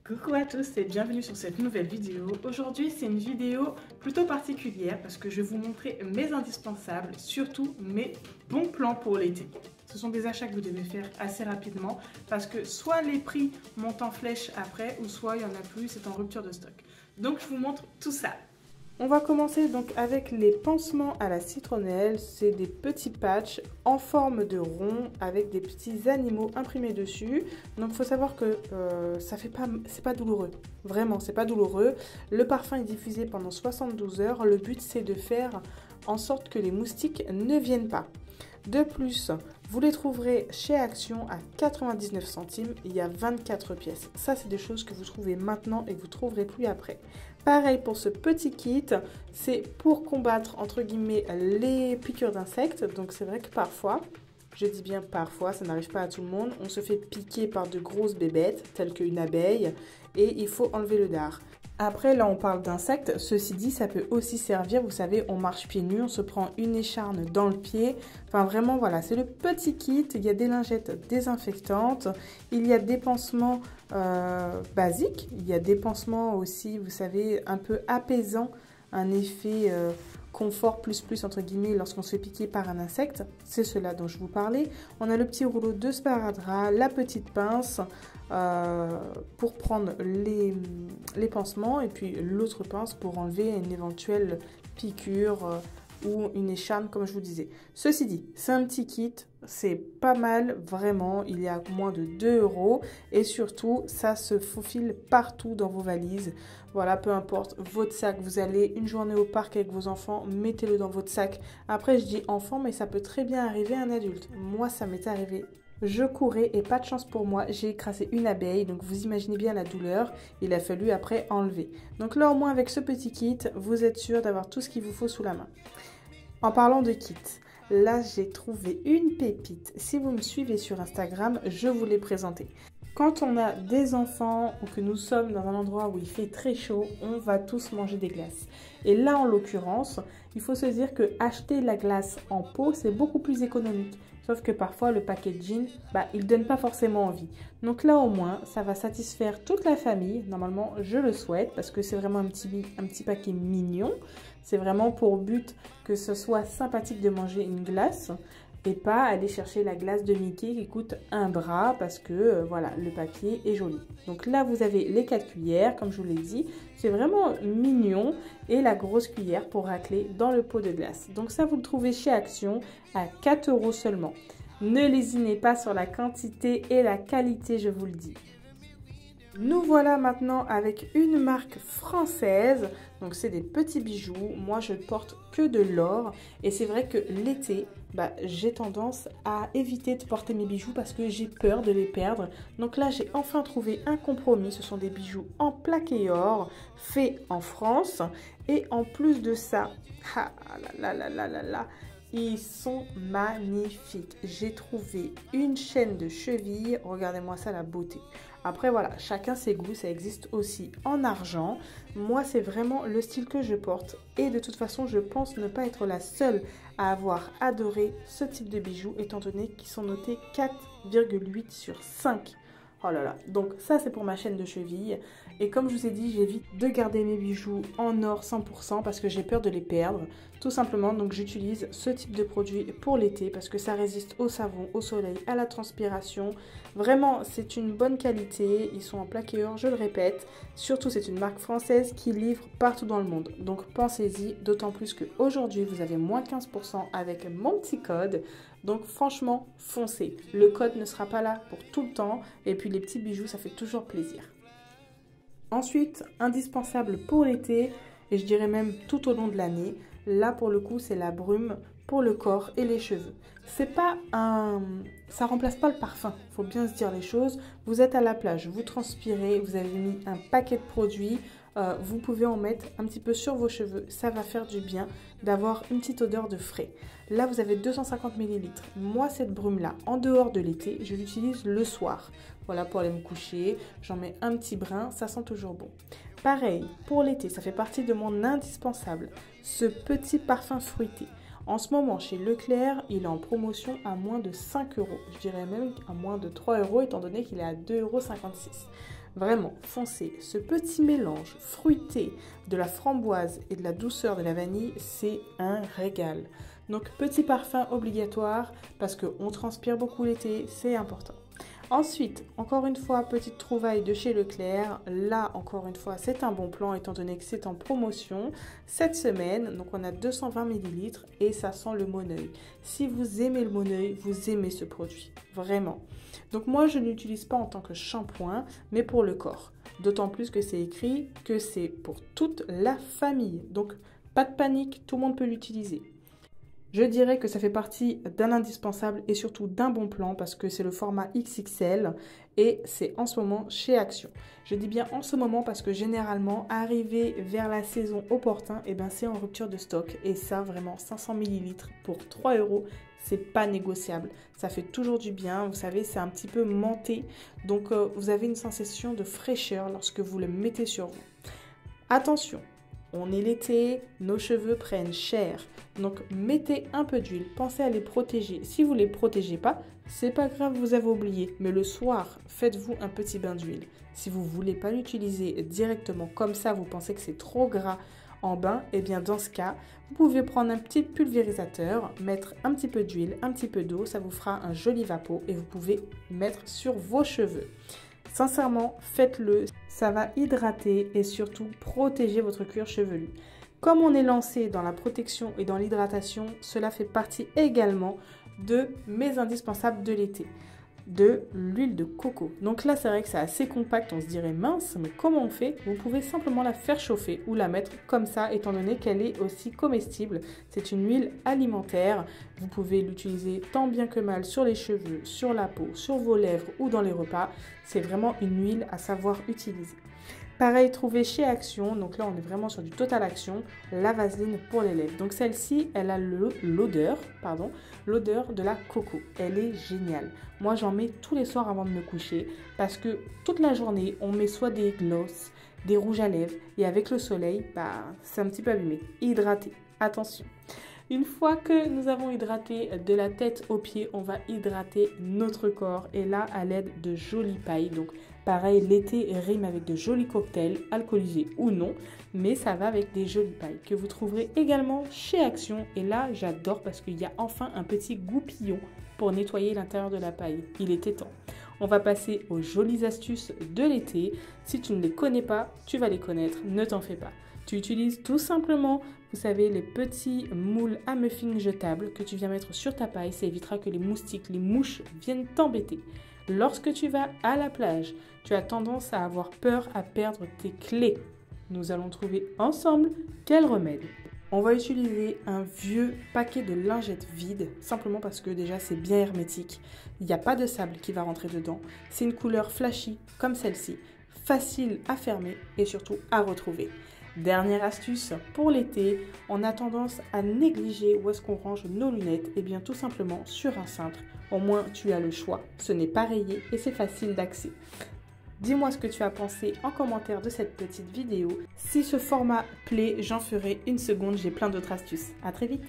Coucou à tous et bienvenue sur cette nouvelle vidéo. Aujourd'hui, c'est une vidéo plutôt particulière parce que je vais vous montrer mes indispensables, surtout mes bons plans pour l'été. Ce sont des achats que vous devez faire assez rapidement parce que soit les prix montent en flèche après ou soit il n'y en a plus, c'est en rupture de stock. Donc je vous montre tout ça. On va commencer donc avec les pansements à la citronnelle. C'est des petits patchs en forme de rond avec des petits animaux imprimés dessus. Donc il faut savoir que c'est pas douloureux. Vraiment, c'est pas douloureux. Le parfum est diffusé pendant 72 heures. Le but c'est de faire en sorte que les moustiques ne viennent pas. De plus, vous les trouverez chez Action à 99 centimes. Il y a 24 pièces. Ça, c'est des choses que vous trouvez maintenant et que vous ne trouverez plus après. Pareil pour ce petit kit, c'est pour combattre entre guillemets les piqûres d'insectes. Donc c'est vrai que parfois, je dis bien parfois, ça n'arrive pas à tout le monde, on se fait piquer par de grosses bébêtes telles qu'une abeille et il faut enlever le dard. Après, là, on parle d'insectes. Ceci dit, ça peut aussi servir, vous savez, on marche pieds nus, on se prend une écharne dans le pied. Enfin, vraiment, voilà, c'est le petit kit. Il y a des lingettes désinfectantes. Il y a des pansements basiques. Il y a des pansements aussi, vous savez, un peu apaisants. Un effet confort plus entre guillemets lorsqu'on se fait piquer par un insecte. C'est cela dont je vous parlais. On a le petit rouleau de sparadrap, la petite pince pour prendre les pansements et puis l'autre pince pour enlever une éventuelle piqûre ou une écharpe comme je vous disais. Ceci dit, c'est un petit kit, c'est pas mal vraiment, il y a moins de 2 € et surtout ça se faufile partout dans vos valises. Voilà, peu importe votre sac, vous allez une journée au parc avec vos enfants, mettez-le dans votre sac. Après je dis enfant mais ça peut très bien arriver à un adulte. Moi ça m'est arrivé. Je courais et pas de chance pour moi, j'ai écrasé une abeille, donc vous imaginez bien la douleur, il a fallu après enlever. Donc là au moins avec ce petit kit, vous êtes sûr d'avoir tout ce qu'il vous faut sous la main. En parlant de kit, là j'ai trouvé une pépite. Si vous me suivez sur Instagram, je vous l'ai présentée. Quand on a des enfants ou que nous sommes dans un endroit où il fait très chaud, on va tous manger des glaces. Et là en l'occurrence, il faut se dire que acheter la glace en pot, c'est beaucoup plus économique. Sauf que parfois, le packaging, il ne donne pas forcément envie. Donc là, au moins, ça va satisfaire toute la famille. Normalement, je le souhaite parce que c'est vraiment un petit paquet mignon. C'est vraiment pour but que ce soit sympathique de manger une glace et pas aller chercher la glace de Mickey qui coûte un bras parce que voilà, le papier est joli. Donc là, vous avez les 4 cuillères, comme je vous l'ai dit. C'est vraiment mignon et la grosse cuillère pour racler dans le pot de glace. Donc ça, vous le trouvez chez Action à 4 € seulement. Ne lésinez pas sur la quantité et la qualité, je vous le dis. Nous voilà maintenant avec une marque française, donc c'est des petits bijoux. Moi je ne porte que de l'or et c'est vrai que l'été, j'ai tendance à éviter de porter mes bijoux parce que j'ai peur de les perdre. Donc là j'ai enfin trouvé un compromis, ce sont des bijoux en plaqué or, faits en France. Et en plus de ça, ils sont magnifiques. J'ai trouvé une chaîne de cheville, regardez-moi ça la beauté. Après voilà, chacun ses goûts, ça existe aussi en argent. Moi c'est vraiment le style que je porte et de toute façon je pense ne pas être la seule à avoir adoré ce type de bijoux étant donné qu'ils sont notés 4,8 sur 5. Oh là là, donc ça c'est pour ma chaîne de cheville. Et comme je vous ai dit, j'évite de garder mes bijoux en or 100% parce que j'ai peur de les perdre. Tout simplement, donc j'utilise ce type de produit pour l'été parce que ça résiste au savon, au soleil, à la transpiration. Vraiment, c'est une bonne qualité. Ils sont en plaqué or, je le répète. Surtout, c'est une marque française qui livre partout dans le monde. Donc pensez-y, d'autant plus qu'aujourd'hui, vous avez moins 15% avec mon petit code. Donc franchement, foncez. Le code ne sera pas là pour tout le temps. Et puis les petits bijoux, ça fait toujours plaisir. Ensuite, indispensable pour l'été, et je dirais même tout au long de l'année, là pour le coup c'est la brume pour le corps et les cheveux. Ça remplace pas le parfum, il faut bien se dire les choses. Vous êtes à la plage, vous transpirez, vous avez mis un paquet de produits, vous pouvez en mettre un petit peu sur vos cheveux, ça va faire du bien d'avoir une petite odeur de frais. Là vous avez 250 ml. Moi cette brume là, en dehors de l'été, je l'utilise le soir. Voilà, pour aller me coucher, j'en mets un petit brin, ça sent toujours bon. Pareil, pour l'été, ça fait partie de mon indispensable, ce petit parfum fruité. En ce moment, chez Leclerc, il est en promotion à moins de 5 €. Je dirais même à moins de 3 € étant donné qu'il est à 2,56 €. Vraiment, foncez. Ce petit mélange fruité de la framboise et de la douceur de la vanille, c'est un régal. Donc, petit parfum obligatoire parce qu'on transpire beaucoup l'été, c'est important. Ensuite, encore une fois, petite trouvaille de chez Leclerc. Là, encore une fois, c'est un bon plan étant donné que c'est en promotion cette semaine. Donc, on a 220 ml et ça sent le Moneuil. Si vous aimez le Moneuil, vous aimez ce produit. Vraiment. Donc, moi, je n'utilise pas en tant que shampoing, mais pour le corps. D'autant plus que c'est écrit que c'est pour toute la famille. Donc, pas de panique, tout le monde peut l'utiliser. Je dirais que ça fait partie d'un indispensable et surtout d'un bon plan parce que c'est le format XXL et c'est en ce moment chez Action. Je dis bien en ce moment parce que généralement, arrivé vers la saison opportun, c'est en rupture de stock. Et ça, vraiment, 500 ml pour 3 €, c'est pas négociable. Ça fait toujours du bien. Vous savez, c'est un petit peu menté. Donc, vous avez une sensation de fraîcheur lorsque vous le mettez sur vous. Attention! On est l'été, nos cheveux prennent cher. Donc, mettez un peu d'huile, pensez à les protéger. Si vous ne les protégez pas, c'est pas grave, vous avez oublié. Mais le soir, faites-vous un petit bain d'huile. Si vous ne voulez pas l'utiliser directement comme ça, vous pensez que c'est trop gras en bain, dans ce cas, vous pouvez prendre un petit pulvérisateur, mettre un petit peu d'huile, un petit peu d'eau, ça vous fera un joli vapeau et vous pouvez mettre sur vos cheveux. Sincèrement, faites-le, ça va hydrater et surtout protéger votre cuir chevelu. Comme on est lancé dans la protection et dans l'hydratation, cela fait partie également de mes indispensables de l'été. De l'huile de coco. Donc là, c'est vrai que c'est assez compact, on se dirait mince, mais comment on fait? Vous pouvez simplement la faire chauffer ou la mettre comme ça, étant donné qu'elle est aussi comestible. C'est une huile alimentaire. Vous pouvez l'utiliser tant bien que mal sur les cheveux, sur la peau, sur vos lèvres ou dans les repas. C'est vraiment une huile à savoir utiliser. Pareil, trouvé chez Action, donc là on est vraiment sur du Total Action, la vaseline pour les lèvres. Donc celle-ci, elle a l'odeur de la coco. Elle est géniale. Moi j'en mets tous les soirs avant de me coucher parce que toute la journée, on met soit des gloss, des rouges à lèvres et avec le soleil, c'est un petit peu abîmé. Hydraté, attention. Une fois que nous avons hydraté de la tête aux pieds, on va hydrater notre corps et là à l'aide de jolies pailles. Donc pareil, l'été rime avec de jolis cocktails, alcoolisés ou non, mais ça va avec des jolies pailles que vous trouverez également chez Action. Et là, j'adore parce qu'il y a enfin un petit goupillon pour nettoyer l'intérieur de la paille. Il était temps. On va passer aux jolies astuces de l'été. Si tu ne les connais pas, tu vas les connaître, ne t'en fais pas. Tu utilises tout simplement, vous savez, les petits moules à muffins jetables que tu viens mettre sur ta paille. Ça évitera que les moustiques, les mouches viennent t'embêter. Lorsque tu vas à la plage, tu as tendance à avoir peur à perdre tes clés. Nous allons trouver ensemble quel remède. On va utiliser un vieux paquet de lingettes vides, simplement parce que déjà c'est bien hermétique. Il n'y a pas de sable qui va rentrer dedans. C'est une couleur flashy comme celle-ci, facile à fermer et surtout à retrouver. Dernière astuce pour l'été, on a tendance à négliger où est-ce qu'on range nos lunettes. Et bien tout simplement sur un cintre. Au moins tu as le choix, ce n'est pas rayé et c'est facile d'accès. Dis-moi ce que tu as pensé en commentaire de cette petite vidéo. Si ce format plaît, j'en ferai une seconde, j'ai plein d'autres astuces. À très vite.